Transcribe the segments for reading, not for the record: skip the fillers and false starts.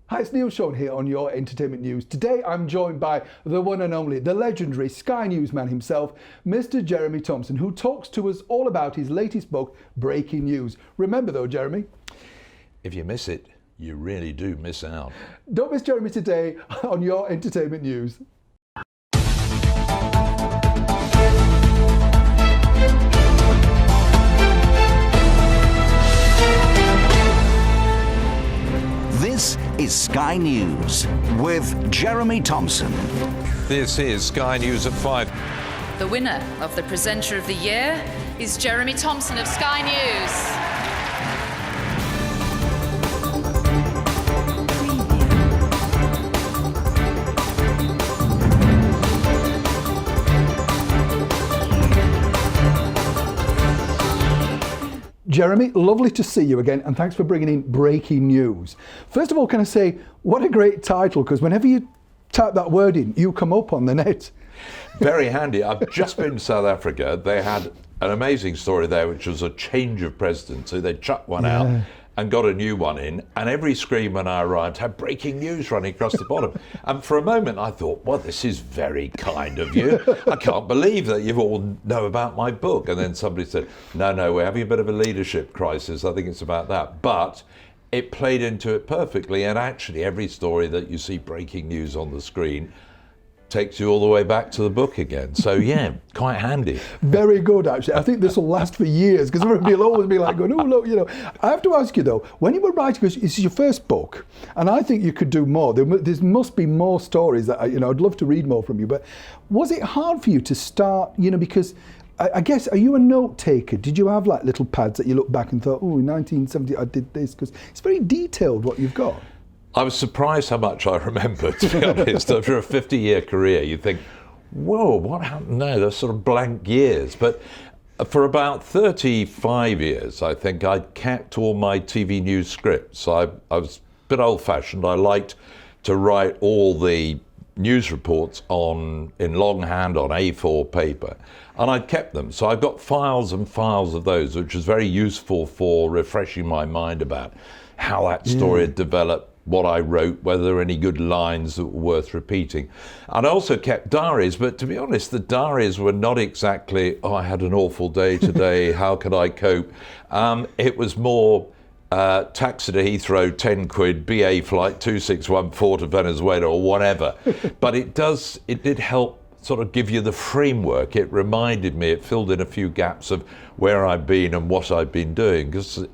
Hi, it's Neil Sean here on Your Entertainment News. Today I'm joined by the one and only, the legendary Sky News man himself, Mr. Jeremy Thompson, who talks to us all about his latest book, Breaking News. Remember though, Jeremy? If you miss it, you really do miss out. Don't miss Jeremy today on Your Entertainment News. This is Sky News with Jeremy Thompson. This is Sky News at 5. The winner of the Presenter of the Year is Jeremy Thompson of Sky News. Jeremy, lovely to see you again, and thanks for bringing in Breaking News. First of all, can I say, what a great title, because whenever you type that word in, you come up on the net. Very handy. I've just been to South Africa. They had an amazing story there, which was a change of presidency. They chucked one out and got a new one in, and every screen when I arrived had breaking news running across the bottom. And for a moment I thought, well, this is very kind of you. I can't believe that you all know about my book. And then somebody said, no, we're having a bit of a leadership crisis. I think it's about that. But it played into it perfectly, and actually every story that you see breaking news on the screen takes you all the way back to the book again. So yeah, quite handy. Very good, actually. I think this will last for years, because everybody will always be like going, oh, look, you know. I have to ask you though, when you were writing, because this is your first book, and I think you could do more. There must be more stories that, I'd love to read more from you, but was it hard for you to start, because I guess, are you a note taker? Did you have like little pads that you look back and thought, oh, in 1970 I did this? Because it's very detailed what you've got. I was surprised how much I remember, to be honest. After a 50-year career, you think, whoa, what happened? No, they're sort of blank years. But for about 35 years, I think I'd kept all my TV news scripts. I was a bit old-fashioned. I liked to write all the news reports in longhand on A4 paper, and I'd kept them. So I've got files and files of those, which was very useful for refreshing my mind about how that story had developed, what I wrote, whether there were any good lines that were worth repeating. And I also kept diaries, but to be honest, the diaries were not exactly, I had an awful day today, how could I cope? It was more taxi to Heathrow, 10 quid, BA flight 2614 to Venezuela or whatever. But it did help sort of give you the framework. It reminded me, it filled in a few gaps of where I've been and what I've been doing. Because,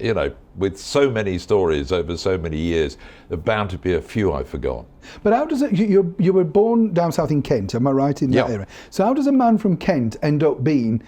with so many stories over so many years, there are bound to be a few I forgot. But how does it, you were born down south in Kent, am I right, in that area? So how does a man from Kent end up being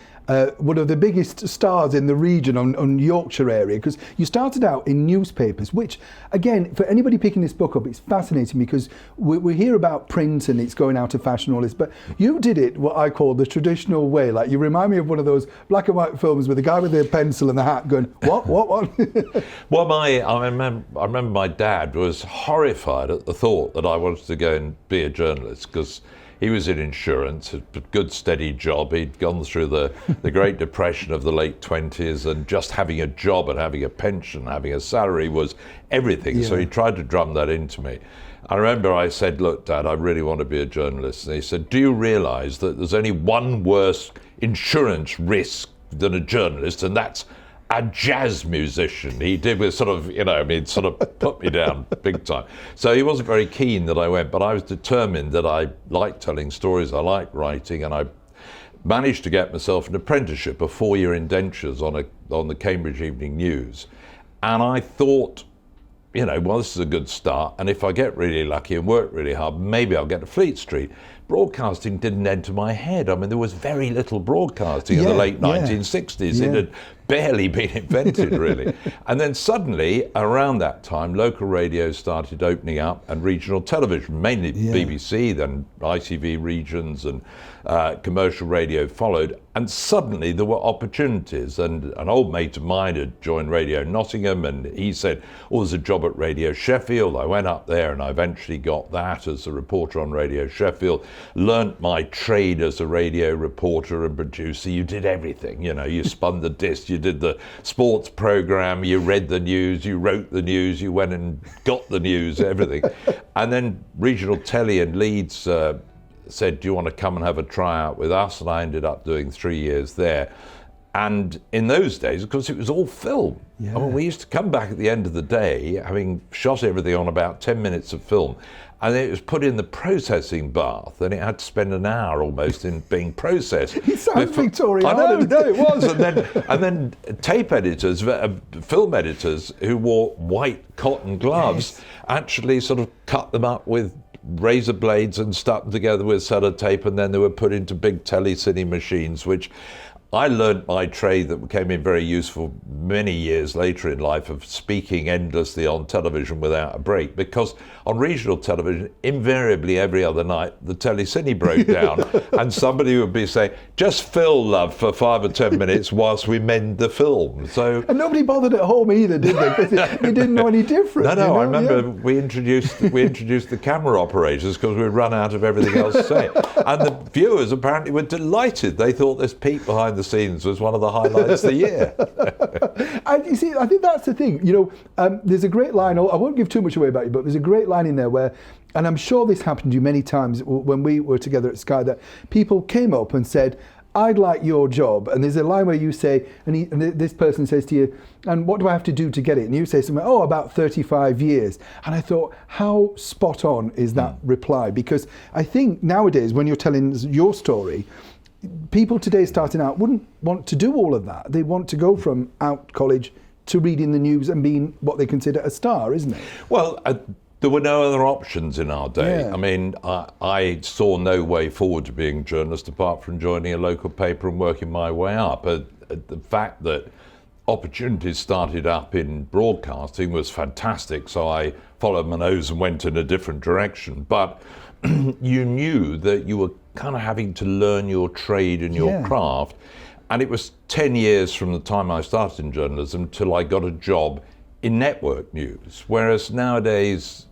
one of the biggest stars in the region on Yorkshire area? Because you started out in newspapers, which, again, for anybody picking this book up, it's fascinating because we hear about print and it's going out of fashion and all this, but you did it what I call the traditional way. Like, you remind me of one of those black and white films with the guy with the pencil and the hat going, what? Well, I remember my dad was horrified at the thought that I wanted to go and be a journalist, because he was in insurance, a good steady job. He'd gone through the Great Depression of the late 20s, and just having a job and having a pension, having a salary was everything. Yeah. So he tried to drum that into me. I remember I said, look, Dad, I really want to be a journalist. And he said, do you realise that there's only one worse insurance risk than a journalist, and that's a jazz musician? He did with sort of put me down big time. So he wasn't very keen that I went, but I was determined that I liked telling stories, I liked writing, and I managed to get myself an apprenticeship, a 4-year indentures on the Cambridge Evening News. And I thought, well, this is a good start, and if I get really lucky and work really hard, maybe I'll get to Fleet Street. Broadcasting didn't enter my head. I mean, there was very little broadcasting in the late 1960s. It had barely been invented, really. And then suddenly, around that time, local radio started opening up, and regional television, mainly BBC, then ITV regions, and commercial radio followed. And suddenly there were opportunities, and an old mate of mine had joined Radio Nottingham, and he said, oh, there's a job at Radio Sheffield. I went up there and I eventually got that as a reporter on Radio Sheffield. learnt my trade as a radio reporter and producer. You did everything, you know, you spun the disc, you did the sports program, you read the news, you wrote the news, you went and got the news, everything. And then regional telly in Leeds said, do you want to come and have a tryout with us? And I ended up doing 3 years there. And in those days, of course, it was all film. Yeah. I mean, we used to come back at the end of the day, having shot everything on about 10 minutes of film, and then it was put in the processing bath, and it had to spend an hour almost in being processed. It sounds Victorian. I know, no, it was. And then tape editors, film editors who wore white cotton gloves actually sort of cut them up with razor blades and stuck them together with sellotape, and then they were put into big telecine machines, which I learned my trade that became very useful many years later in life, of speaking endlessly on television without a break, because on regional television, invariably every other night, the telecine broke down and somebody would be saying, just fill, love, for 5 or 10 minutes whilst we mend the film. So, and nobody bothered at home either, did they? Because they didn't know any different. No, you know? I remember we introduced the camera operators because we'd run out of everything else to say. And the viewers apparently were delighted. They thought this peek behind the scenes was one of the highlights of the year. And you see, I think that's the thing. You know, there's a great line, I won't give too much away about you, but there's a great line in there where, and I'm sure this happened to you many times when we were together at Sky, that people came up and said, I'd like your job. And there's a line where you say, and this person says to you, and what do I have to do to get it? And you say something, about 35 years. And I thought, how spot on is that reply? Because I think nowadays, when you're telling your story, people today starting out wouldn't want to do all of that. They want to go from out college to reading the news and being what they consider a star, isn't it? Well, there were no other options in our day. Yeah. I mean, I saw no way forward to being a journalist apart from joining a local paper and working my way up. The fact that opportunities started up in broadcasting was fantastic, so I followed my nose and went in a different direction. But you knew that you were kind of having to learn your trade and your craft. And it was 10 years from the time I started in journalism till I got a job in network news. Whereas nowadays,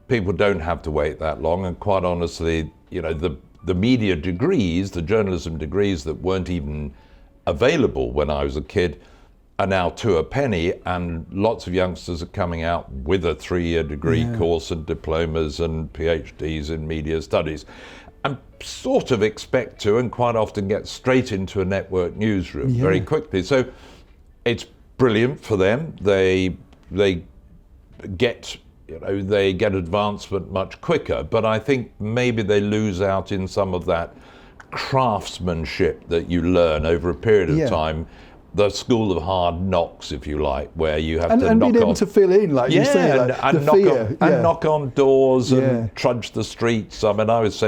people don't have to wait that long. And quite honestly, you know, the media degrees, the journalism degrees that weren't even available when I was a kid, are now to a penny, and lots of youngsters are coming out with a 3-year degree course and diplomas and PhDs in media studies, and sort of expect to, and quite often get straight into a network newsroom very quickly. So it's brilliant for them. They get advancement much quicker, but I think maybe they lose out in some of that craftsmanship that you learn over a period of time. The school of hard knocks, if you like, where you have to and knock being able on, to fill in, like you say, like and the fear, knock on doors and trudge the streets. I mean, I was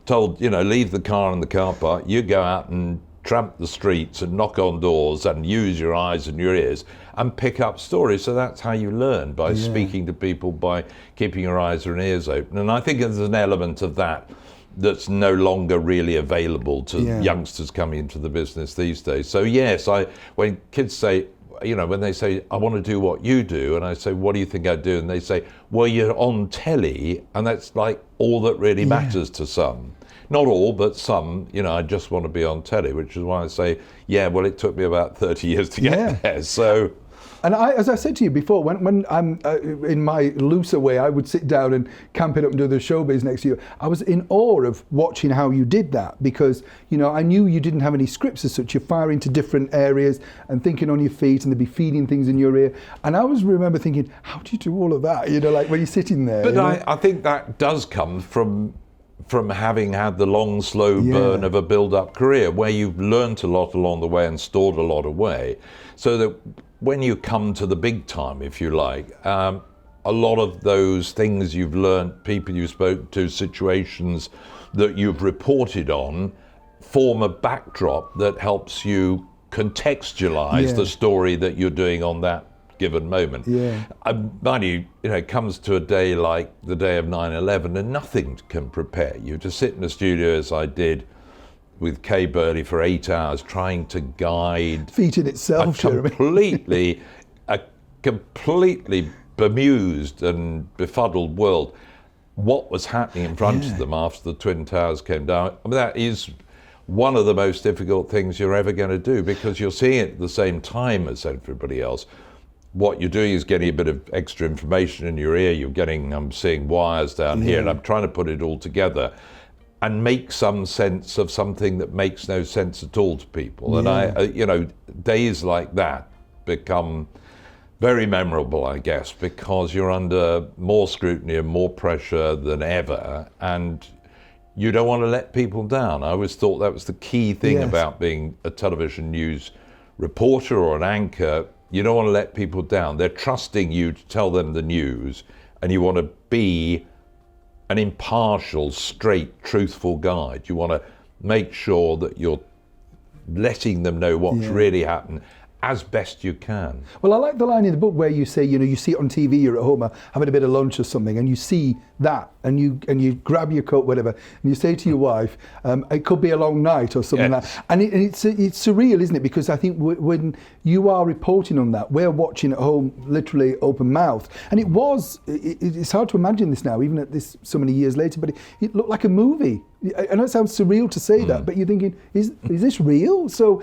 told, you know, leave the car in the car park. You go out and tramp the streets and knock on doors and use your eyes and your ears and pick up stories. So that's how you learn, by speaking to people, by keeping your eyes and ears open. And I think there's an element of that that's no longer really available to youngsters coming into the business these days. So yes, when kids say, you know, when they say, I want to do what you do, and I say, what do you think I do? And they say, well, you're on telly, and that's like all that really matters to some. Not all, but some, you know, I just want to be on telly, which is why I say, well, it took me about 30 years to get there. So. And as I said to you before, when I'm in my looser way, I would sit down and camp it up and do the showbiz next to you. I was in awe of watching how you did that, because, you know, I knew you didn't have any scripts as such. You're firing to different areas and thinking on your feet, and they'd be feeding things in your ear. And I remember thinking, how do you do all of that? You know, like when you're sitting there. But I think that does come from having had the long, slow burn of a build-up career, where you've learnt a lot along the way and stored a lot away, so that when you come to the big time, if you like, a lot of those things you've learnt, people you spoke to, situations that you've reported on, form a backdrop that helps you contextualize the story that you're doing on that given moment. Mind you, it comes to a day like the day of 9/11, and nothing can prepare you to sit in the studio as I did with Kay Burley for 8 hours, trying to guide feat in itself, Jeremy. a completely bemused and befuddled world. what was happening in front of them after the Twin Towers came down. I mean, that is one of the most difficult things you're ever going to do, because you're seeing it at the same time as everybody else. What you're doing is getting a bit of extra information in your ear. I'm seeing wires down here, and I'm trying to put it all together and make some sense of something that makes no sense at all to people. And days like that become very memorable, I guess, because you're under more scrutiny and more pressure than ever, and you don't want to let people down. I always thought that was the key thing about being a television news reporter or an anchor. You don't want to let people down. They're trusting you to tell them the news, and you want to be an impartial, straight, truthful guide. You want to make sure that you're letting them know what's really happened as best you can. Well, I like the line in the book where you say, you see it on TV, you're at home having a bit of lunch or something, and you see that, and you grab your coat, whatever, and you say to your wife, it could be a long night or something like that. And it's surreal, isn't it? Because I think when you are reporting on that, we're watching at home literally open mouth. And it's hard to imagine this now, even at this so many years later, but it looked like a movie. I know it sounds surreal to say that, but you're thinking, is this real? So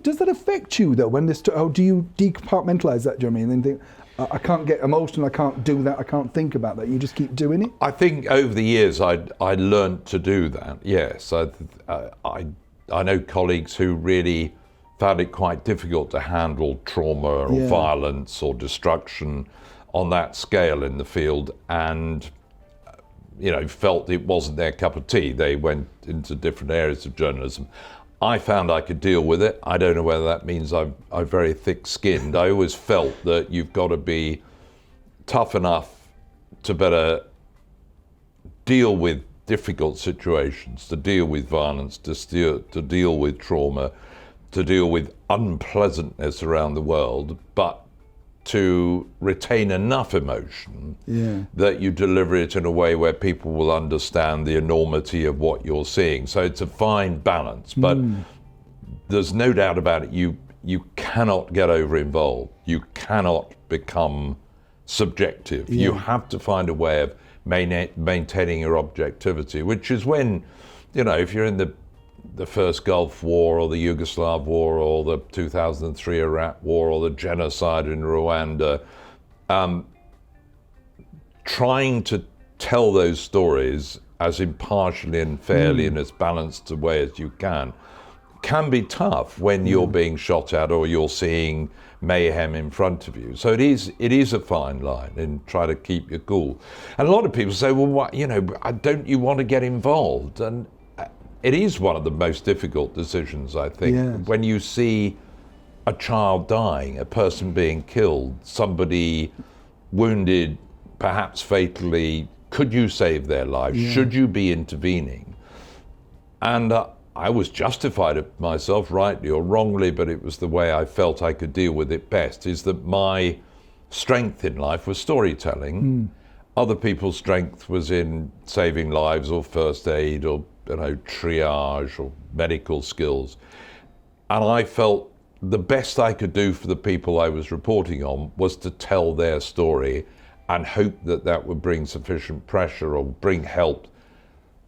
does that affect you though? How do you decompartmentalize that, Jeremy, and then think, I can't get emotional, I can't do that, I can't think about that, you just keep doing it? I think over the years I learned to do that, yes. I know colleagues who really found it quite difficult to handle trauma or violence or destruction on that scale in the field, and felt it wasn't their cup of tea. They went into different areas of journalism. I found I could deal with it. I don't know whether that means I'm very thick-skinned. I always felt that you've got to be tough enough to better deal with difficult situations, to deal with violence, to deal with trauma, to deal with unpleasantness around the world, but to retain enough emotion that you deliver it in a way where people will understand the enormity of what you're seeing. So it's a fine balance, but there's no doubt about it. You cannot get over involved. You cannot become subjective. You have to find a way of maintaining your objectivity, which is when, if you're in the first Gulf War or the Yugoslav War or the 2003 Iraq War or the genocide in Rwanda, trying to tell those stories as impartially and fairly in as balanced a way as you can be tough when you're being shot at or you're seeing mayhem in front of you. So it is a fine line in trying to keep you cool. And a lot of people say, well, don't you want to get involved? And it is one of the most difficult decisions, I think, when you see a child dying, a person being killed, somebody wounded, perhaps fatally. Could you save their life? Should you be intervening? And I was justified it myself, rightly or wrongly, but it was the way I felt I could deal with it best, is that my strength in life was storytelling. Other people's strength was in saving lives or first aid or triage or medical skills. And I felt the best I could do for the people I was reporting on was to tell their story and hope that would bring sufficient pressure or bring help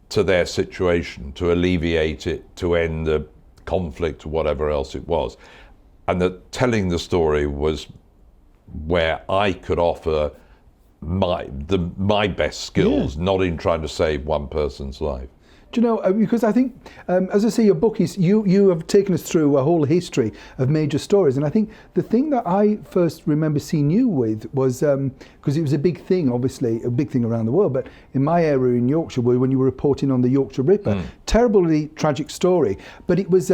to their situation, to alleviate it, to end the conflict or whatever else it was. And that telling the story was where I could offer my best skills, not in trying to save one person's life. Do you know, because I think, as I say, your book is, you have taken us through a whole history of major stories. And I think the thing that I first remember seeing you with was, because it was a big thing, obviously, a big thing around the world, but in my area in Yorkshire, when you were reporting on the Yorkshire Ripper, terribly tragic story. But it was,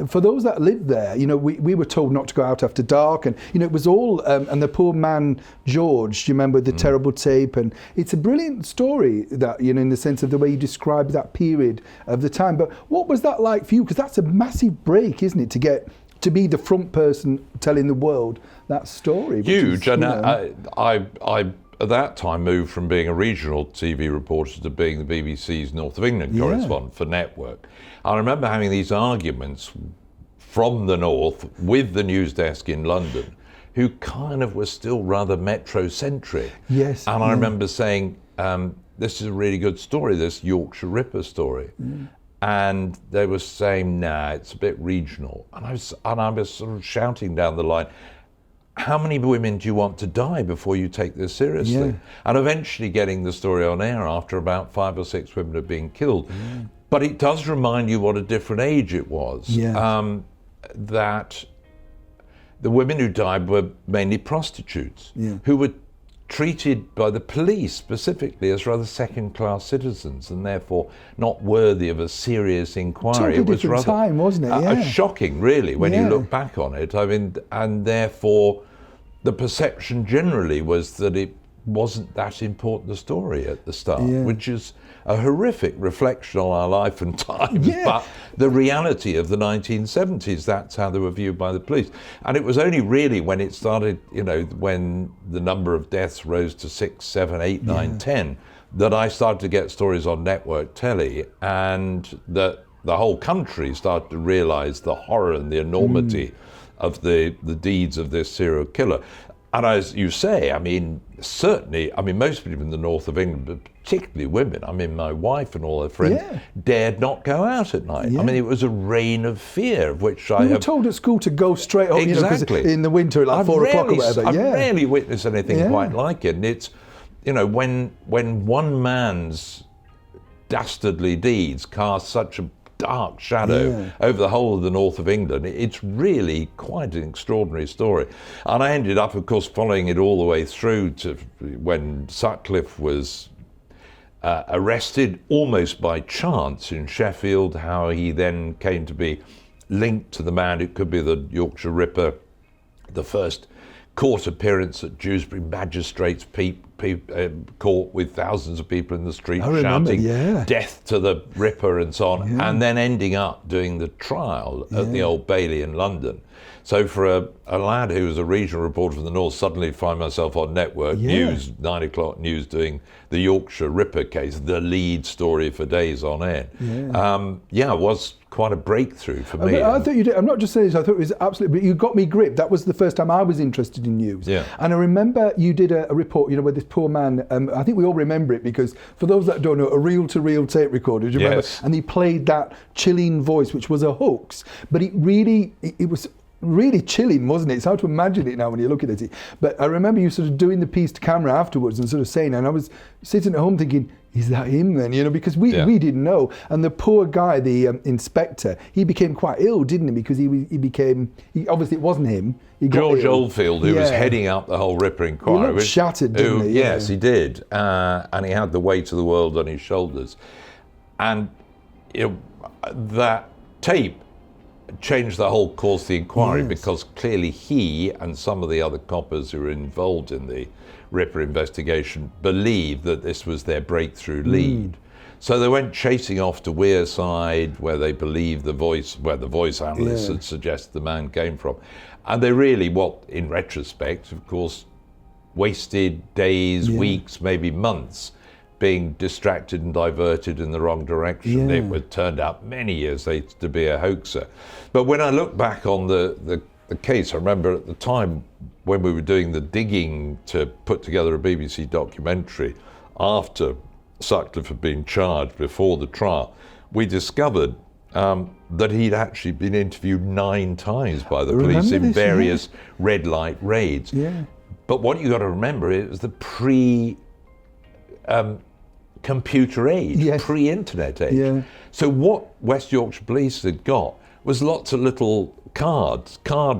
for those that lived there, we were told not to go out after dark. And, it was all, and the poor man, George, do you remember the terrible tape? And it's a brilliant story that, in the sense of the way you describe that period of the time. But what was that like for you? Because that's a massive break, isn't it, to be the front person telling the world that story. Huge. And I at that time moved from being a regional TV reporter to being the BBC's North of England correspondent for Network. I remember having these arguments from the north with the news desk in London, who kind of was still rather metrocentric. Yes. And I remember saying, this is a really good story, this Yorkshire Ripper story. And they were saying, nah, it's a bit regional. And I was sort of shouting down the line, how many women do you want to die before you take this seriously? Yeah. And eventually getting the story on air after about 5 or 6 women had been killed. But it does remind you what a different age it was. Yeah. That the women who died were mainly prostitutes who were treated by the police specifically as rather second-class citizens and therefore not worthy of a serious inquiry. It was a different time, wasn't it? Shocking, really, when you look back on it. I mean, and therefore the perception generally was that it wasn't that important a story at the start, which is a horrific reflection on our life and times, but the reality of the 1970s, that's how they were viewed by the police. And it was only really when it started, when the number of deaths rose to 6, 7, 8, 9, 10, that I started to get stories on network telly, and that the whole country started to realise the horror and the enormity of the deeds of this serial killer. And as you say, certainly, most people in the north of England, but particularly women, my wife and all her friends, dared not go out at night. It was a reign of fear, of which I have... We were told at school to go straight home, exactly. In the winter at like 4 o'clock or whatever. I've rarely witnessed anything quite like it. And it's, when one man's dastardly deeds cast such a dark shadow over the whole of the north of England. It's really quite an extraordinary story. And I ended up, of course, following it all the way through to when Sutcliffe was arrested almost by chance in Sheffield, how he then came to be linked to the man who could be the Yorkshire Ripper, the first court appearance at Dewsbury Magistrates court with thousands of people in the street shouting death to the Ripper and so on, and then ending up doing the trial at the Old Bailey in London. So for a lad who was a regional reporter from the north, suddenly find myself on network news, 9 o'clock news, doing the Yorkshire Ripper case, the lead story for days on end. It was quite a breakthrough for me. I thought you did. I'm not just saying this, I thought it was absolutely, but you got me gripped. That was the first time I was interested in news. And I remember you did a report, where this poor man, I think we all remember it, because for those that don't know, a reel-to-reel tape recorder, do you remember? And he played that chilling voice, which was a hoax, but it was really chilling, wasn't it? It's hard to imagine it now when you're looking at it. But I remember you sort of doing the piece to camera afterwards and sort of saying, and I was sitting at home thinking, is that him then? Because we didn't know. And the poor guy, the inspector, he became quite ill, didn't he? Because he obviously it wasn't him. George Oldfield, who was heading up the whole Ripper inquiry. He looked shattered, didn't he? Yes, he did. And he had the weight of the world on his shoulders. And that tape changed the whole course of the inquiry, because clearly he and some of the other coppers who were involved in the Ripper investigation believed that this was their breakthrough lead. So they went chasing off to Wearside, where they believed where the voice analysts had suggested the man came from. And they really, in retrospect, of course, wasted days, weeks, maybe months being distracted and diverted in the wrong direction. It turned out many years later to be a hoaxer. But when I look back on the case, I remember at the time when we were doing the digging to put together a BBC documentary after Sutcliffe had been charged before the trial, we discovered that he'd actually been interviewed 9 times by the police in various red light raids. But what you got to remember is the computer age, pre-internet age. So what West Yorkshire Police had got was lots of little card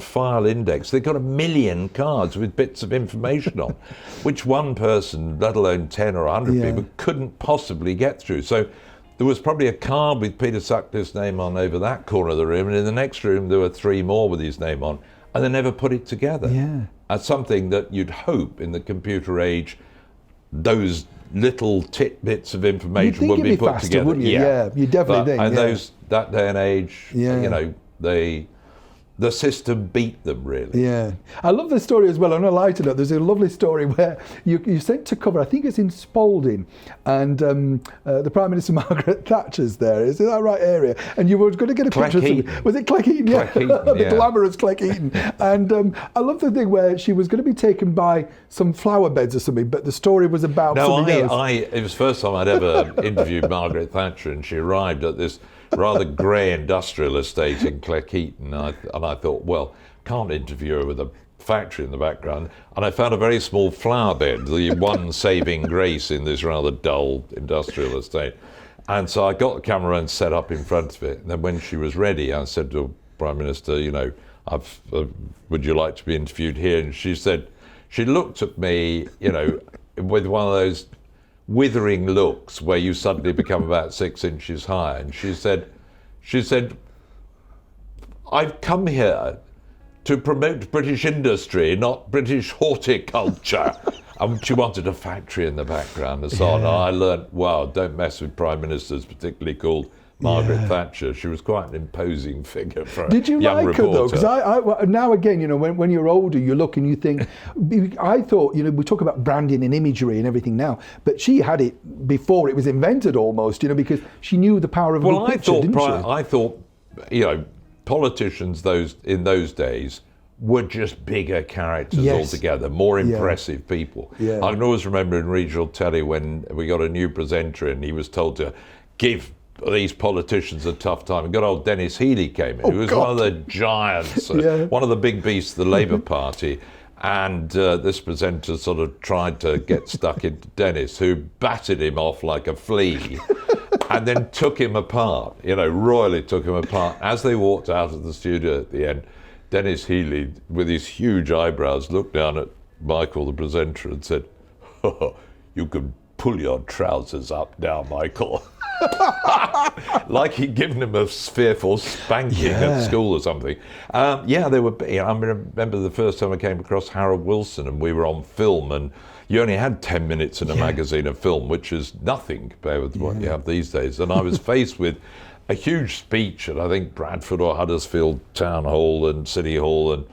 file index. They got 1 million cards with bits of information on, which one person, let alone 10 or 100 people, couldn't possibly get through. So there was probably a card with Peter Sutcliffe's name on over that corner of the room, and in the next room there were 3 more with his name on, and they never put it together. As something that you'd hope in the computer age, those little tidbits of information would be put faster, together. Wouldn't you? You definitely think. And that day and age, the system beat them, really. Yeah, I love this story as well. On a lighter note, there's a lovely story where you sent to cover, I think it's in Spalding, and the Prime Minister Margaret Thatcher's there. Is it that right area? And you were going to get a picture of something. Was it Cleckheaton? Yeah, Cleckheaton, the glamorous Cleckheaton. And I love the thing where she was going to be taken by some flower beds or something, but the story was about something else. It was the first time I'd ever interviewed Margaret Thatcher, and she arrived at this rather grey industrial estate in Cleckheaton, and I thought, well, can't interview her with a factory in the background. And I found a very small flower bed, the one saving grace in this rather dull industrial estate. And so I got the camera and set up in front of it. And then when she was ready, I said to the Prime Minister, you know, would you like to be interviewed here? And she said, she looked at me, you know, with one of those withering looks where you suddenly become about 6 inches high, and she said, I've come here to promote British industry, not British horticulture. And she wanted a factory in the background and so on. And I learnt, wow, don't mess with prime ministers, particularly called Margaret Thatcher. She was quite an imposing figure for a young reporter. Did you like her though? Because I now again, you know, when you're older, you look and you think, I thought, you know, we talk about branding and imagery and everything now, but she had it before it was invented almost, you know, because she knew the power of a good picture, didn't she? I thought, you know, politicians in those days were just bigger characters altogether, more impressive people. Yeah. I can always remember in regional telly when we got a new presenter and he was told to give these politicians a tough time. And good old Dennis Healey came in, who was one of the giants, one of the big beasts of the Labour Party. And this presenter sort of tried to get stuck into Dennis, who batted him off like a flea and then took him apart, you know, royally took him apart. As they walked out of the studio at the end, Dennis Healey, with his huge eyebrows, looked down at Michael, the presenter, and said, oh, you can pull your trousers up now, Michael. Like he'd given him a fearful spanking at school or something. They were. You know, I remember the first time I came across Harold Wilson, and we were on film, and you only had 10 minutes in a magazine of film, which is nothing compared with what you have these days. And I was faced with a huge speech at, I think, Bradford or Huddersfield Town Hall and City Hall, and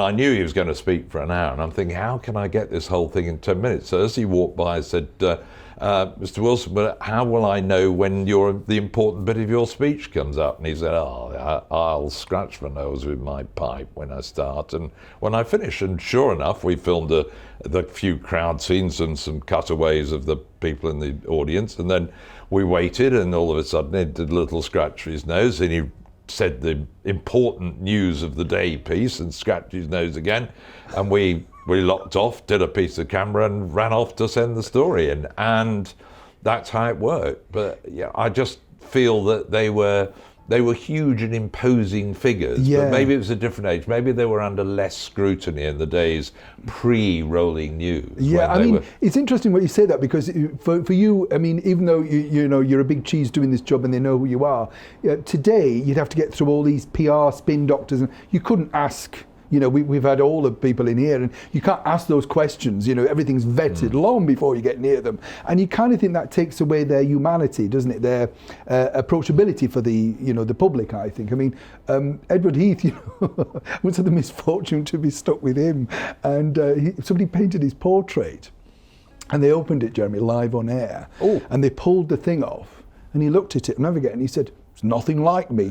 I knew he was going to speak for an hour, and I'm thinking, how can I get this whole thing in 10 minutes? So as he walked by, I said, Mr. Wilson, but how will I know when the important bit of your speech comes up? And he said, I'll scratch my nose with my pipe when I start and when I finish. And sure enough, we filmed the few crowd scenes and some cutaways of the people in the audience, and then we waited, and all of a sudden he did a little scratch for his nose, and he said the important news of the day piece and scratched his nose again, and we locked off, did a piece of camera and ran off to send the story in, and that's how it worked. But yeah, I just feel that they were huge and imposing figures, but maybe it was a different age. Maybe they were under less scrutiny in the days pre-rolling news. Yeah, I mean, it's interesting what you say that, because for you, I mean, even though you know you're a big cheese doing this job and they know who you are, today you'd have to get through all these PR spin doctors, and you couldn't ask. You know, we've had all the people in here, and you can't ask those questions. You know, everything's vetted long before you get near them, and you kind of think that takes away their humanity, doesn't it? Their approachability for the public. I think. I mean, Edward Heath, you know, once had the misfortune to be stuck with him, and somebody painted his portrait, and they opened it, Jeremy, live on air, and they pulled the thing off, and he looked at it, and never again, and he said, "It's nothing like me."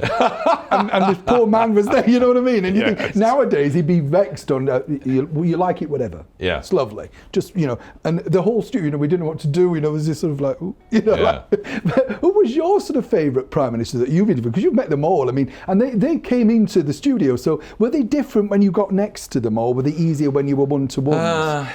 and this poor man was there, you know what I mean? And you think nowadays he'd be vexed on, you like it, whatever. Yeah. It's lovely. Just, you know, and the whole studio, you know, we didn't know what to do, you know, there's this sort of like, ooh, you know, like, who was your sort of favourite Prime Minister that you've interviewed? Because you've met them all, I mean, and they came into the studio, so were they different when you got next to them, or were they easier when you were one-to-ones?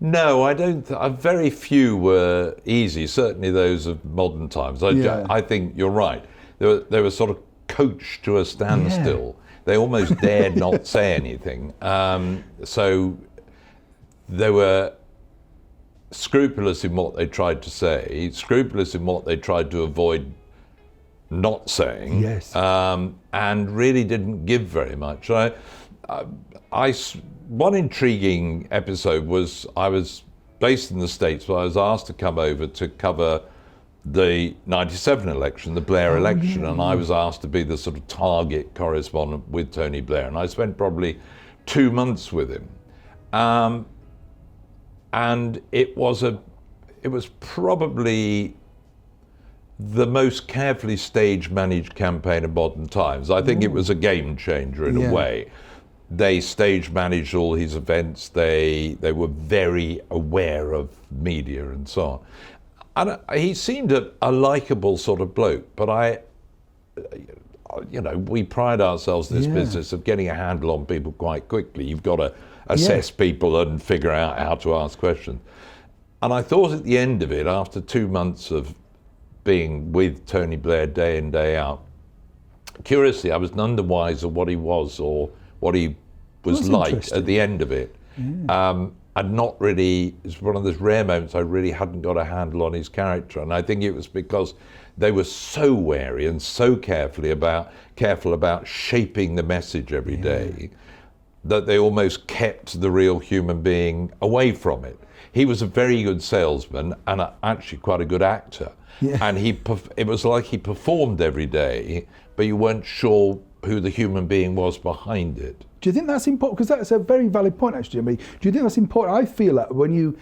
No, I don't. Very few were easy. Certainly those of modern times. I think you're right. They were sort of coached to a standstill. They almost dared not say anything. So they were scrupulous in what they tried to say, scrupulous in what they tried to avoid not saying, and really didn't give very much. One intriguing episode was I was based in the States, but I was asked to come over to cover the 97 election, the Blair election, and I was asked to be the sort of target correspondent with Tony Blair, and I spent probably 2 months with him. And it was probably the most carefully staged, managed campaign of modern times. I think it was a game changer in a way. They stage managed all his events. They were very aware of media and so on. And he seemed a likable sort of bloke, but we pride ourselves in this business of getting a handle on people quite quickly. You've got to assess people and figure out how to ask questions. And I thought at the end of it, after 2 months of being with Tony Blair day in, day out, curiously, I was none the wiser what he was or what he was like at the end of it. And not really, it's one of those rare moments I really hadn't got a handle on his character. And I think it was because they were so wary and so careful about shaping the message every day that they almost kept the real human being away from it. He was a very good salesman and actually quite a good actor. And it was like he performed every day, but you weren't sure who the human being was behind it. Do you think that's important? Because that's a very valid point, actually. I mean, do you think that's important? I feel that when you,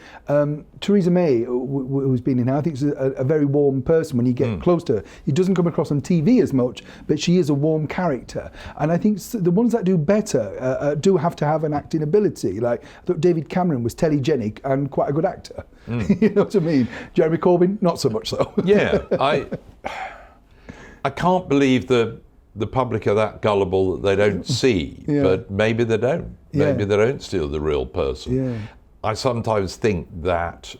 Theresa May, who's been in here, I think she's a very warm person when you get close to her. He doesn't come across on TV as much, but she is a warm character. And I think the ones that do better do have to have an acting ability. Like, I thought David Cameron was telegenic and quite a good actor. You know what I mean? Jeremy Corbyn, not so much so. Yeah, I can't believe the public are that gullible that they don't see, but maybe they don't. Maybe they don't steal the real person. I sometimes think that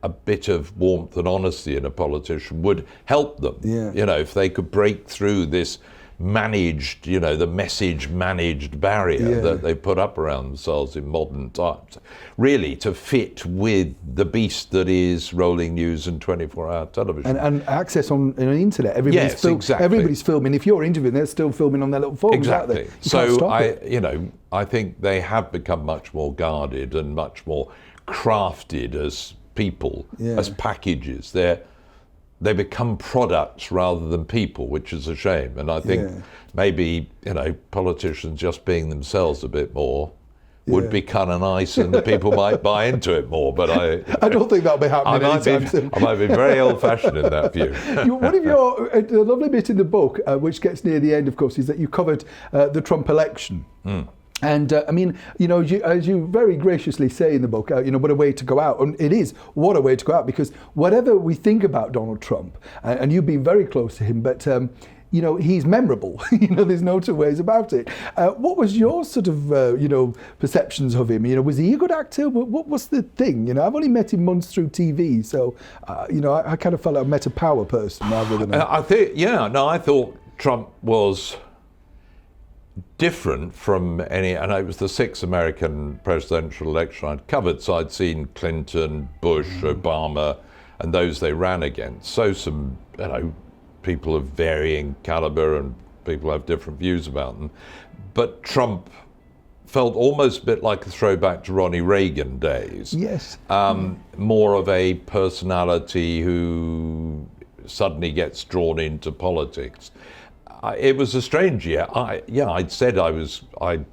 a bit of warmth and honesty in a politician would help them. You know, if they could break through this managed, the message managed barrier that they put up around themselves in modern times, really to fit with the beast that is rolling news and 24-hour television. And access on the internet. Everybody's filming. If you're interviewing, they're still filming on their little phones. Exactly. So I think they have become much more guarded and much more crafted as people, as packages. They become products rather than people, which is a shame. And I think maybe, politicians just being themselves a bit more would be kind of nice and the people might buy into it more. But I don't think that'll be happening anytime soon. I might be very old-fashioned in that view. One of the lovely bit in the book, which gets near the end, of course, is that you covered the Trump election. And I mean, as you very graciously say in the book, what a way to go out. And it is, what a way to go out, because whatever we think about Donald Trump, and you've been very close to him, but he's memorable. There's no two ways about it. What was your sort of, perceptions of him? Was he a good actor? What was the thing? I've only met him months through TV, so, I kind of felt like I met a power person rather than I thought Trump was different from any, and it was the sixth American presidential election I'd covered, so I'd seen Clinton, Bush, Obama, and those they ran against. So some, people of varying caliber and people have different views about them. But Trump felt almost a bit like a throwback to Ronnie Reagan days. Yes. More of a personality who suddenly gets drawn into politics. It was a strange year. I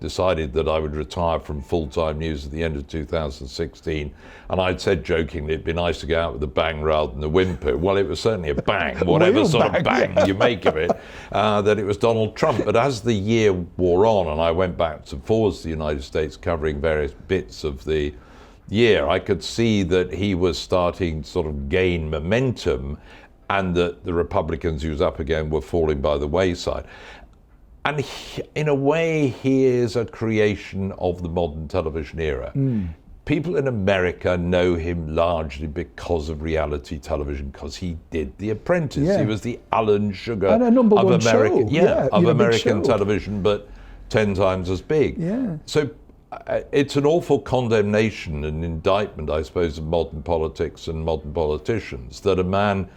decided that I would retire from full-time news at the end of 2016, and I'd said jokingly it'd be nice to go out with a bang rather than a whimper. Well, it was certainly a bang, whatever sort of bang you make of it, that it was Donald Trump. But as the year wore on and I went back and forwards to the United States covering various bits of the year, I could see that he was starting to sort of gain momentum, and that the Republicans he was up against were falling by the wayside. And in a way, he is a creation of the modern television era. People in America know him largely because of reality television, because he did The Apprentice. He was the Alan Sugar of American, of American television, but 10 times as big. So it's an awful condemnation and indictment, I suppose, of modern politics and modern politicians, that a man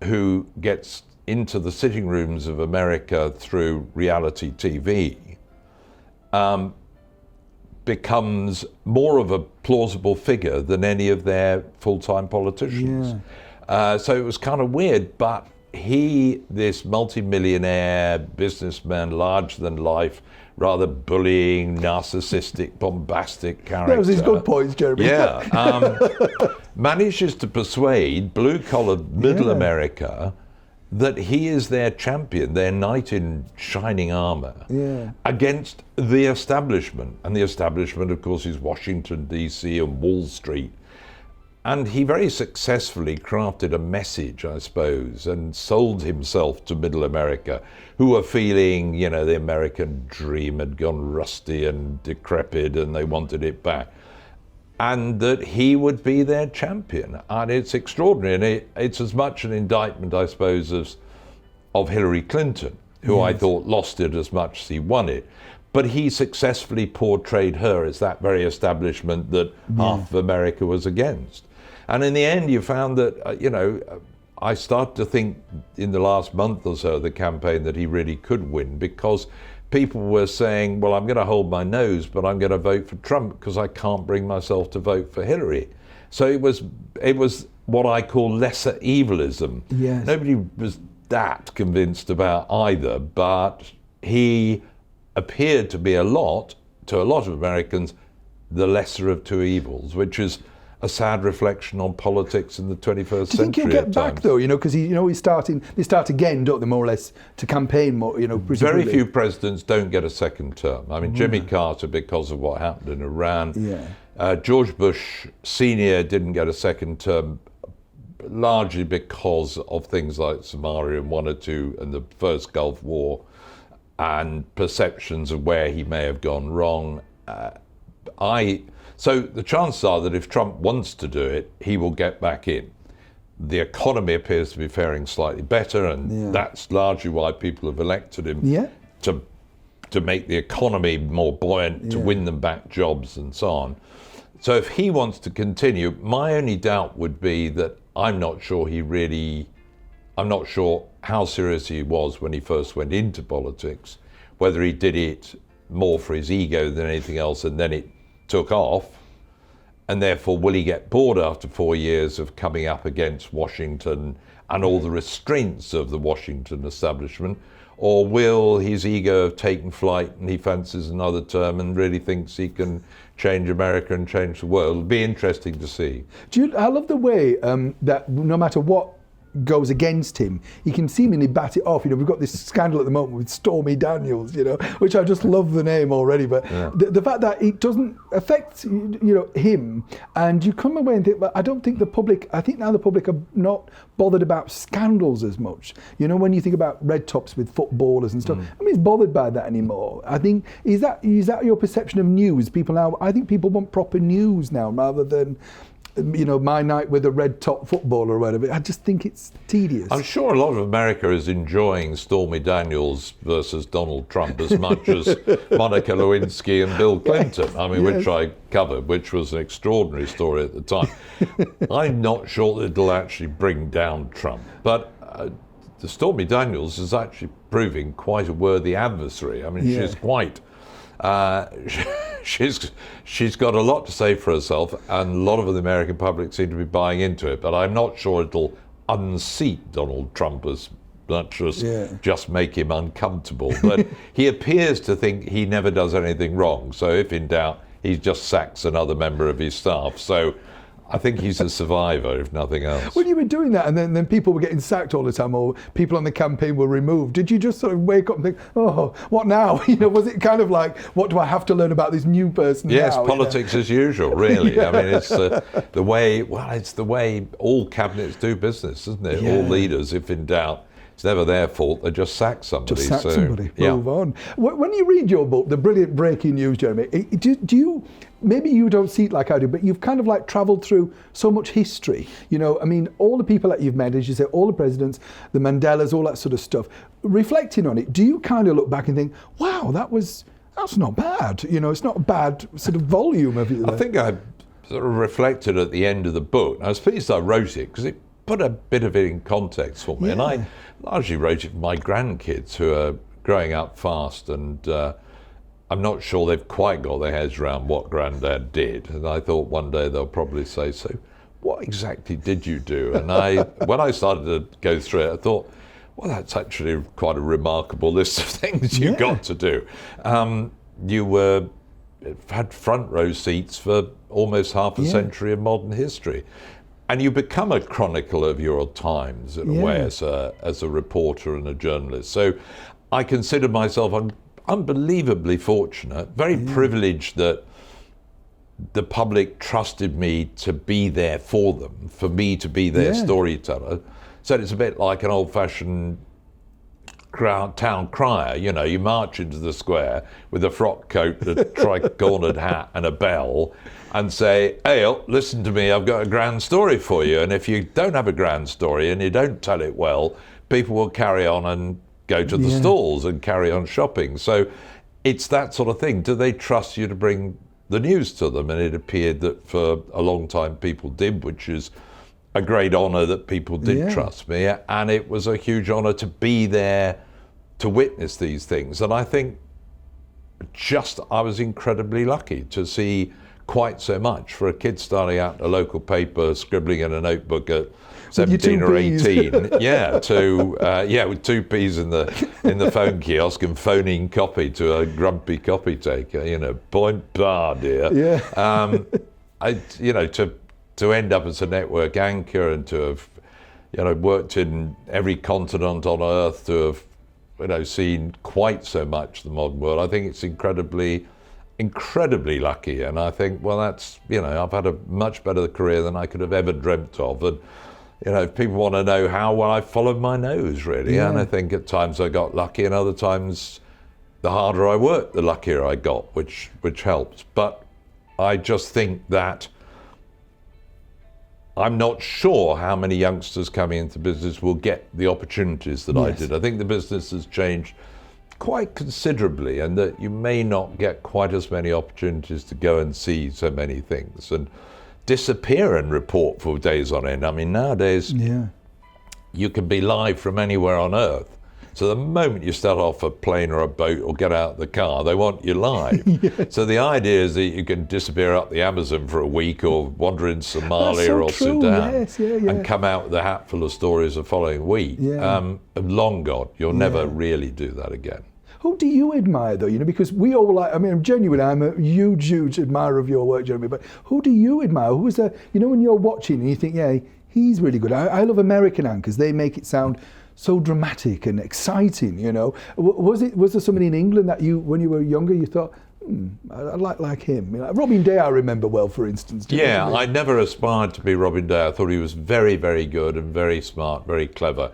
who gets into the sitting rooms of America through reality TV becomes more of a plausible figure than any of their full-time politicians. So it was kind of weird, but he, this multi-millionaire businessman, larger than life, rather bullying, narcissistic, bombastic character. That was his good points, Jeremy. Yeah. Manages to persuade blue-collar middle America that he is their champion, their knight in shining armour, against the establishment. And the establishment, of course, is Washington, D.C. and Wall Street. And he very successfully crafted a message, I suppose, and sold himself to middle America, who were feeling, you know, the American dream had gone rusty and decrepit and they wanted it back. And that he would be their champion. And it's extraordinary. And it's as much an indictment, I suppose, of Hillary Clinton, who I thought lost it as much as he won it. But he successfully portrayed her as that very establishment that half of America was against. And in the end, you found that, you know, I started to think in the last month or so of the campaign that he really could win, because people were saying, well, I'm going to hold my nose, but I'm going to vote for Trump because I can't bring myself to vote for Hillary. So it was what I call lesser evilism. Yes. Nobody was that convinced about either, but he appeared to be to a lot of Americans, the lesser of two evils, which is a sad reflection on politics in the 21st century. Do you think he'll get back though? You know, because they start again, don't they, more or less, to campaign more. You know, presumably. Very few presidents don't get a second term. I mean, Jimmy Carter, because of what happened in Iran. George Bush Senior didn't get a second term, largely because of things like Somalia and 1 or 2 and the first Gulf War, and perceptions of where he may have gone wrong. So the chances are that if Trump wants to do it, he will get back in. The economy appears to be faring slightly better, and that's largely why people have elected him to make the economy more buoyant, to win them back jobs and so on. So if he wants to continue, my only doubt would be that I'm not sure how serious he was when he first went into politics, whether he did it more for his ego than anything else, and then it took off, and therefore will he get bored after 4 years of coming up against Washington and all the restraints of the Washington establishment, or will his ego have taken flight and he fancies another term and really thinks he can change America and change the world? It'll be interesting to see. I love the way that no matter what goes against him, he can seemingly bat it off. You know, we've got this scandal at the moment with Stormy Daniels, you know, which I just love the name already, but the fact that it doesn't affect, you know, him, and you come away and think, well, I think now the public are not bothered about scandals as much. You know, when you think about red tops with footballers and stuff, nobody's bothered by that anymore. I think, is that your perception of news? I think people want proper news now rather than, you know, my night with a red top footballer or whatever. I just think it's tedious. I'm sure a lot of America is enjoying Stormy Daniels versus Donald Trump as much as Monica Lewinsky and Bill Clinton, I mean, which I covered, which was an extraordinary story at the time. I'm not sure that it'll actually bring down Trump, but the Stormy Daniels is actually proving quite a worthy adversary. I mean, she's quite... she's got a lot to say for herself, and a lot of the American public seem to be buying into it, but I'm not sure it'll unseat Donald Trump as much as just make him uncomfortable. But he appears to think he never does anything wrong, so if in doubt, he just sacks another member of his staff. So I think he's a survivor, if nothing else. When you were doing that, and then people were getting sacked all the time, or people on the campaign were removed, did you just sort of wake up and think, oh, what now? You know, was it kind of like, what do I have to learn about this new person now? Yes, politics as usual, really. I mean, it's the way all cabinets do business, isn't it? All leaders, if in doubt, it's never their fault. They just sack somebody. Just sack somebody. Move on. When you read your book, The Brilliant Breaking News, Jeremy, do you, maybe you don't see it like I do, but you've kind of like travelled through so much history. You know, I mean, all the people that you've met, as you say, all the presidents, the Mandelas, all that sort of stuff. Reflecting on it, do you kind of look back and think, wow, that's not bad. You know, it's not a bad sort of volume of it. I think I sort of reflected at the end of the book. I was pleased I wrote it because it put a bit of it in context for me. And I largely wrote it for my grandkids who are growing up fast, and I'm not sure they've quite got their heads around what Granddad did. And I thought one day they'll probably say, so what exactly did you do? And when I started to go through it, I thought, well, that's actually quite a remarkable list of things you got to do. You had front row seats for almost half a century of modern history. And you become a chronicler of your times in a way as a reporter and a journalist. So I consider myself unbelievably fortunate, very privileged that the public trusted me to be there for them, for me to be their storyteller. So it's a bit like an old-fashioned town crier. You know, you march into the square with a frock coat, a tri-cornered hat and a bell and say, hey, listen to me, I've got a grand story for you. And if you don't have a grand story and you don't tell it well, people will carry on and go to the stalls and carry on shopping. So it's that sort of thing. Do they trust you to bring the news to them? And it appeared that for a long time people did, which is a great honour that people did trust me. And it was a huge honour to be there to witness these things. And I think I was incredibly lucky to see quite so much for a kid starting out in a local paper, scribbling in a notebook at 17 or 18, with 2 P's in the phone kiosk and phoning copy to a grumpy copy taker, you know, point bar, dear. To end up as a network anchor and to have, you know, worked in every continent on earth, to have, you know, seen quite so much of the modern world, I think it's incredibly lucky. And I think, well, that's, you know, I've had a much better career than I could have ever dreamt of. And, you know, if people want to know how, well, I followed my nose, really. And I think at times I got lucky, and other times the harder I worked, the luckier I got, which helps. But I just think that I'm not sure how many youngsters coming into business will get the opportunities that I did. I think the business has changed quite considerably, and that you may not get quite as many opportunities to go and see so many things and disappear and report for days on end. I mean, nowadays you can be live from anywhere on earth. So the moment you start off a plane or a boat or get out of the car, they want you live. So the idea is that you can disappear up the Amazon for a week or wander in Somalia or Sudan and come out with a hat full of stories the following week. Long gone. You'll never really do that again. Who do you admire, though? You know, because we all like, I mean, genuinely, I'm a huge admirer of your work, Jeremy, but who do you admire? Who is the, you know, when you're watching and you think, yeah, he's really good. I love American anchors. They make it sound so dramatic and exciting, you know. Was there somebody in England that you, when you were younger, you thought, I'd like him? You know, Robin Day I remember well, for instance. I never aspired to be Robin Day. I thought he was very, very good and very smart, very clever.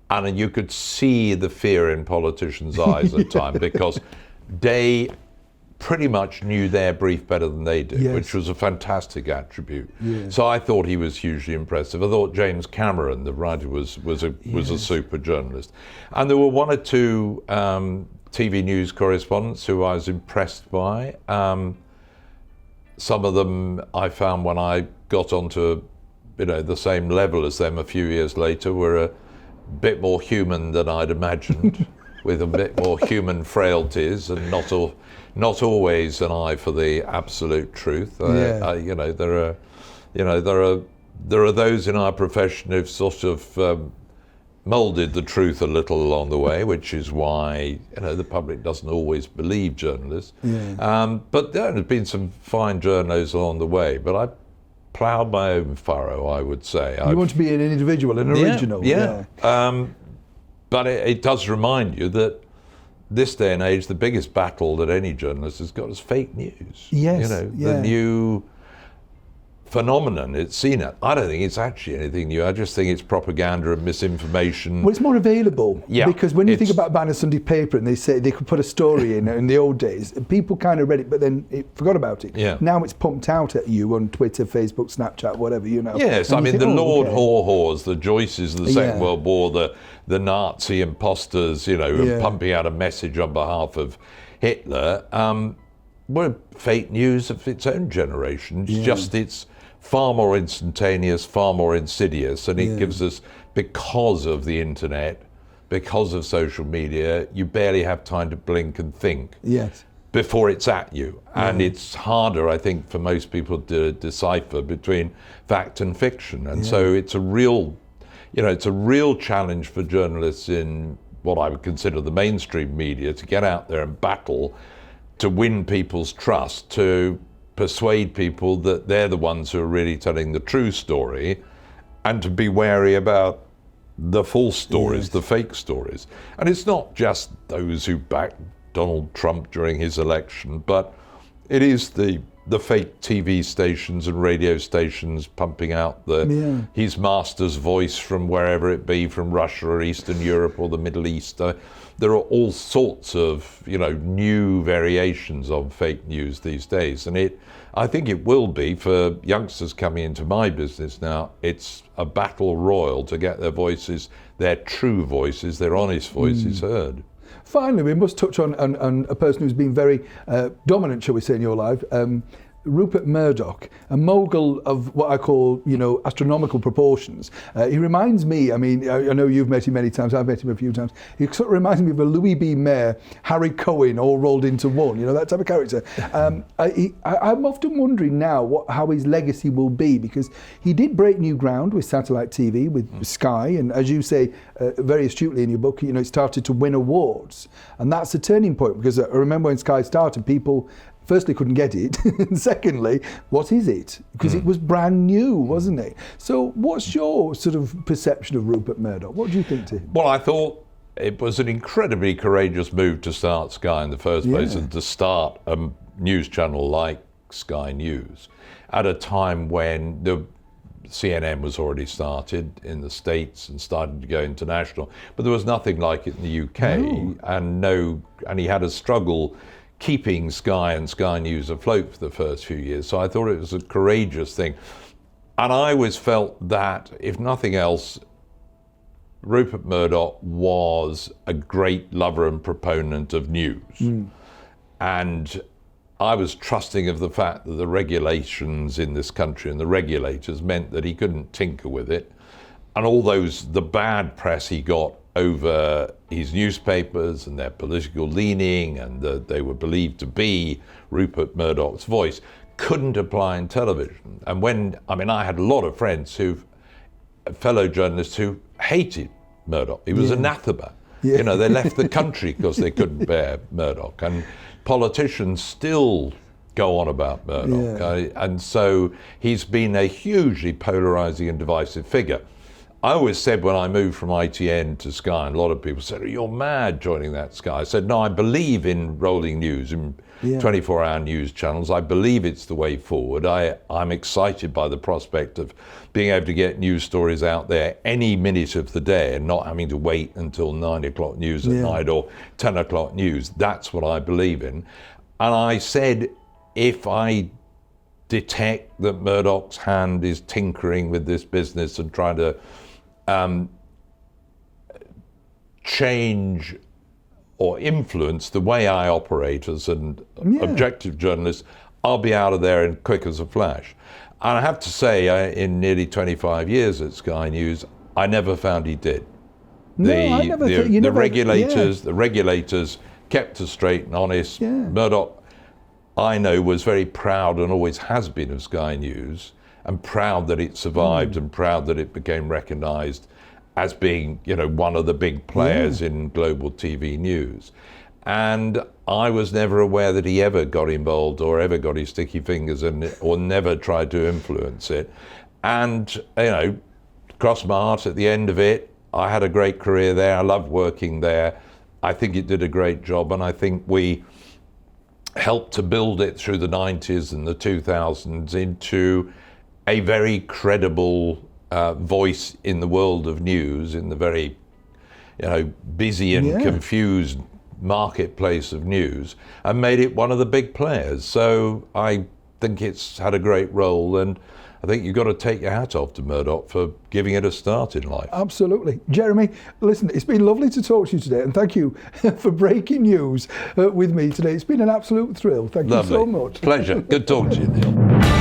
And you could see the fear in politicians' eyes at times, because Day pretty much knew their brief better than they did, which was a fantastic attribute. So I thought he was hugely impressive. I thought James Cameron, the writer, was a super journalist. And there were 1 or 2 TV news correspondents who I was impressed by. Some of them I found, when I got onto, you know, the same level as them a few years later, were a bit more human than I'd imagined, with a bit more human frailties, and not always an eye for the absolute truth. You know, there are those in our profession who've sort of moulded the truth a little along the way, which is why, you know, the public doesn't always believe journalists. But there have been some fine journos along the way, but I ploughed my own furrow, I would say. You want to be an individual, an original. But it does remind you that this day and age, the biggest battle that any journalist has got is fake news. You know, the new phenomenon. It's seen it. I don't think it's actually anything new. I just think it's propaganda and misinformation. Well, it's more available. Because when you think about buying a Sunday paper and they say they could put a story in the old days, people kind of read it, but then forgot about it. Now it's pumped out at you on Twitter, Facebook, Snapchat, whatever, you know. Yes, I mean, the Lord Haw-Haws, the Joyces of the Second World War, the Nazi imposters, you know, pumping out a message on behalf of Hitler, were fake news of its own generation. It's just it's far more instantaneous, far more insidious, and it gives us, because of the internet, because of social media, you barely have time to blink and think. before it's at you. And it's harder, I think, for most people to decipher between fact and fiction. And so it's a real, it's a real challenge for journalists in what I would consider the mainstream media to get out there and battle to win people's trust, to persuade people that they're the ones who are really telling the true story, and to be wary about the false stories, the fake stories. And it's not just those who backed Donald Trump during his election, but it is the fake TV stations and radio stations pumping out his master's voice from wherever it be, from Russia or Eastern Europe or the Middle East. There are all sorts of new variations of fake news these days, and I think it will be for youngsters coming into my business now. It's a battle royal to get their voices, their true voices, their honest voices heard. Finally, we must touch on a person who's been very dominant, shall we say, in your life. Rupert Murdoch, a mogul of what I call, astronomical proportions. He reminds me, I know you've met him many times, I've met him a few times. He sort of reminds me of a Louis B. Mayer, Harry Cohen, all rolled into one, that type of character. I'm often wondering now how his legacy will be, because he did break new ground with satellite TV, with Sky, and as you say very astutely in your book, it started to win awards. And that's a turning point, because I remember when Sky started, people firstly couldn't get it, and secondly, what is it? Because it was brand new, wasn't it? So what's your sort of perception of Rupert Murdoch? What do you think to him? Well, I thought it was an incredibly courageous move to start Sky in the first place, and to start a news channel like Sky News at a time when the CNN was already started in the States and started to go international, but there was nothing like it in the UK, and he had a struggle keeping Sky and Sky News afloat for the first few years. So I thought it was a courageous thing. And I always felt that, if nothing else, Rupert Murdoch was a great lover and proponent of news. And I was trusting of the fact that the regulations in this country and the regulators meant that he couldn't tinker with it. And all the bad press he got over his newspapers and their political leaning, and that they were believed to be Rupert Murdoch's voice, couldn't apply in television. And I had a lot of friends fellow journalists who hated Murdoch. He was anathema. They left the country because they couldn't bear Murdoch. And politicians still go on about Murdoch. And so he's been a hugely polarizing and divisive figure. I always said when I moved from ITN to Sky, and a lot of people said, "You're mad joining that Sky." I said, "No, I believe in rolling news, in 24-hour news channels. I believe it's the way forward. I'm excited by the prospect of being able to get news stories out there any minute of the day and not having to wait until 9 o'clock news at night or 10 o'clock news. That's what I believe in." And I said, if I detect that Murdoch's hand is tinkering with this business and trying to change or influence the way I operate as an objective journalist, I'll be out of there in quick as a flash. And I have to say, in nearly 25 years at Sky News, I never found he did. The regulators kept us straight and honest. Murdoch, I know, was very proud and always has been of Sky News, and proud that it survived and proud that it became recognised as being, one of the big players in global TV news. And I was never aware that he ever got involved or ever got his sticky fingers in it, or never tried to influence it. And, crossed my heart at the end of it. I had a great career there. I loved working there. I think it did a great job, and I think we helped to build it through the 90s and the 2000s into a very credible voice in the world of news, in the very busy and confused marketplace of news, and made it one of the big players. So I think it's had a great role, and I think you've got to take your hat off to Murdoch for giving it a start in life. Absolutely. Jeremy, listen, it's been lovely to talk to you today, and thank you for breaking news with me today. It's been an absolute thrill. Thank you so much. Pleasure. Good talking to you, Neil.